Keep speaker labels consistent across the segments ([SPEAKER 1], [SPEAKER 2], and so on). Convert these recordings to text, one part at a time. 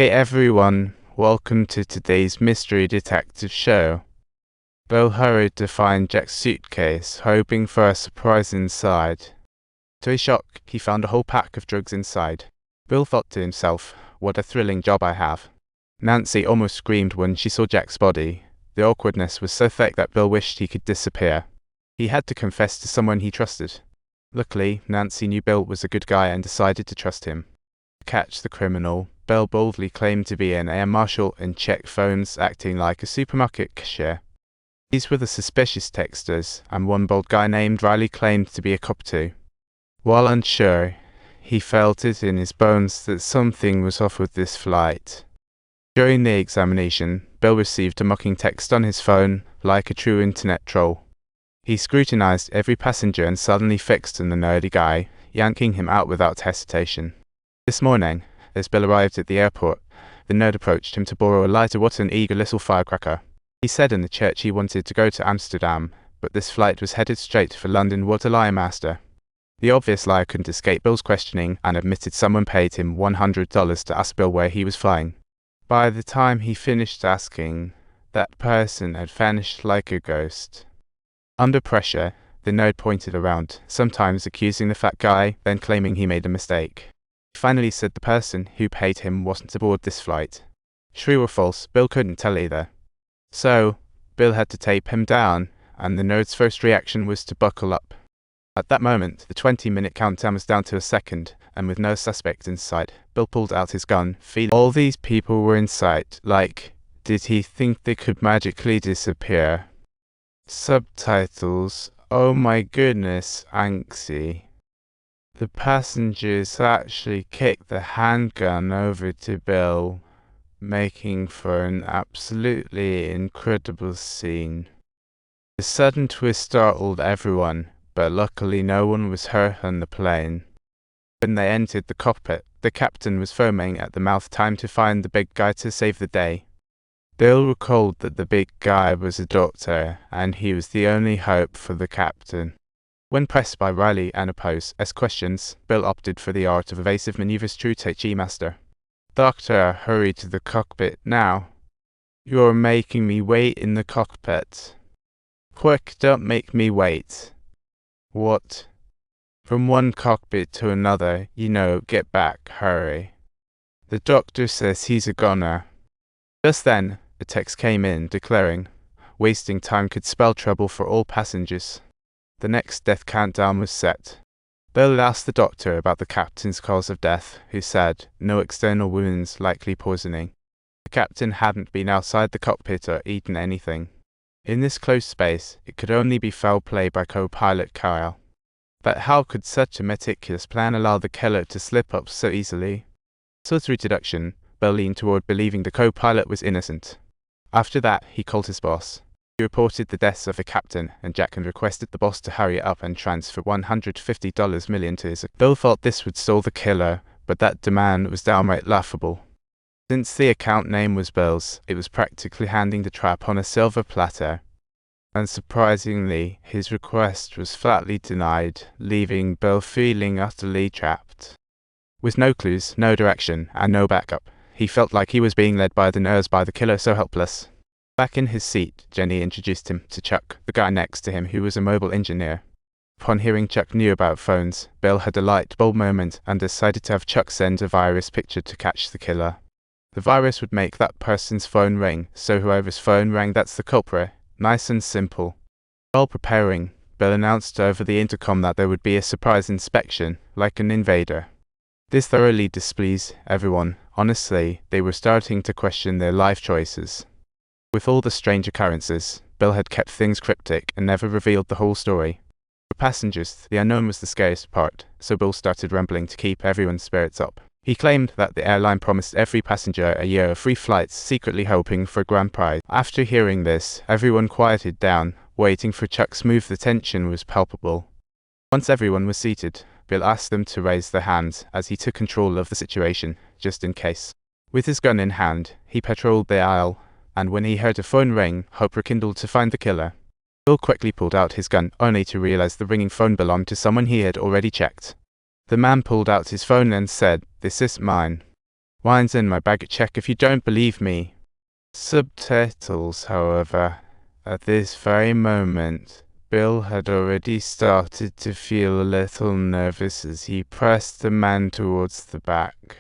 [SPEAKER 1] Hey everyone, welcome to today's mystery detective show. Bill hurried to find Jack's suitcase, hoping for a surprise inside. To his shock, he found a whole pack of drugs inside. Bill thought to himself, what a thrilling job I have. Nancy almost screamed when she saw Jack's body. The awkwardness was so thick that Bill wished he could disappear. He had to confess to someone he trusted. Luckily, Nancy knew Bill was a good guy and decided to trust him. To catch the criminal, Bill boldly claimed to be an air marshal and checked phones, acting like a supermarket cashier. These were the suspicious texters, and one bold guy named Riley claimed to be a cop too. While unsure, he felt it in his bones that something was off with this flight. During the examination, Bill received a mocking text on his phone, like a true internet troll. He scrutinized every passenger and suddenly fixed on the nerdy guy, yanking him out without hesitation. This morning, as Bill arrived at the airport, the nerd approached him to borrow a lighter. What an eager little firecracker. He said in the church he wanted to go to Amsterdam, but this flight was headed straight for London. What a liar, master. The obvious liar couldn't escape Bill's questioning and admitted someone paid him $100 to ask Bill where he was flying. By the time he finished asking, that person had vanished like a ghost. Under pressure, the nerd pointed around, sometimes accusing the fat guy, then claiming he made a mistake. He finally said the person who paid him wasn't aboard this flight. True or false, Bill couldn't tell either. So, Bill had to tape him down, and the nerd's first reaction was to buckle up. At that moment, the 20-minute countdown was down to a second, and with no suspect in sight, Bill pulled out his gun, feeling all these people were in sight. Like, did he think they could magically disappear? Subtitles. Oh my goodness, Anxie. The passengers actually kicked the handgun over to Bill, making for an absolutely incredible scene. The sudden twist startled everyone, but luckily no one was hurt on the plane. When they entered the cockpit, the captain was foaming at the mouth. Time to find the big guy to save the day. Bill recalled that the big guy was a doctor, and he was the only hope for the captain. When pressed by Riley and Oppose as questions, Bill opted for the art of evasive maneuvers, true Tai Chi master. Doctor, hurry to the cockpit now. You're making me wait in the cockpit. Quick, don't make me wait. What? From one cockpit to another, get back, hurry. The doctor says he's a goner. Just then, a text came in declaring, wasting time could spell trouble for all passengers. The next death countdown was set. Bill asked the doctor about the captain's cause of death, who said, no external wounds, likely poisoning. The captain hadn't been outside the cockpit or eaten anything. In this closed space, it could only be foul play by co-pilot Kyle. But how could such a meticulous plan allow the killer to slip up so easily? So through deduction, Bill leaned toward believing the co-pilot was innocent. After that, he called his boss. He reported the deaths of the captain and Jack and requested the boss to hurry up and transfer $150 million to his. Bill thought this would stall the killer, but that demand was downright laughable. Since the account name was Bill's, it was practically handing the trap on a silver platter. Unsurprisingly, his request was flatly denied, leaving Bill feeling utterly trapped. With no clues, no direction, and no backup, he felt like he was being led by the nerves by the killer, so helpless. Back in his seat, Jenny introduced him to Chuck, the guy next to him who was a mobile engineer. Upon hearing Chuck knew about phones, Bill had a light bulb moment and decided to have Chuck send a virus picture to catch the killer. The virus would make that person's phone ring, so whoever's phone rang, that's the culprit. Nice and simple. While preparing, Bill announced over the intercom that there would be a surprise inspection, like an invader. This thoroughly displeased everyone. Honestly, they were starting to question their life choices. With all the strange occurrences, Bill had kept things cryptic and never revealed the whole story. For passengers, the unknown was the scariest part, so Bill started rambling to keep everyone's spirits up. He claimed that the airline promised every passenger a year of free flights, secretly hoping for a grand prize. After hearing this, everyone quieted down, waiting for Chuck's move. The tension was palpable. Once everyone was seated, Bill asked them to raise their hands as he took control of the situation, just in case. With his gun in hand, he patrolled the aisle, and when he heard a phone ring, hope rekindled to find the killer. Bill quickly pulled out his gun, only to realize the ringing phone belonged to someone he had already checked. The man pulled out his phone and said, "This is mine." Wine's in my bag, check if you don't believe me. Subtitles, however. At this very moment, Bill had already started to feel a little nervous as he pressed the man towards the back.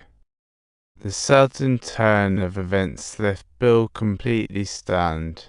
[SPEAKER 1] The sudden turn of events left Bill completely stunned.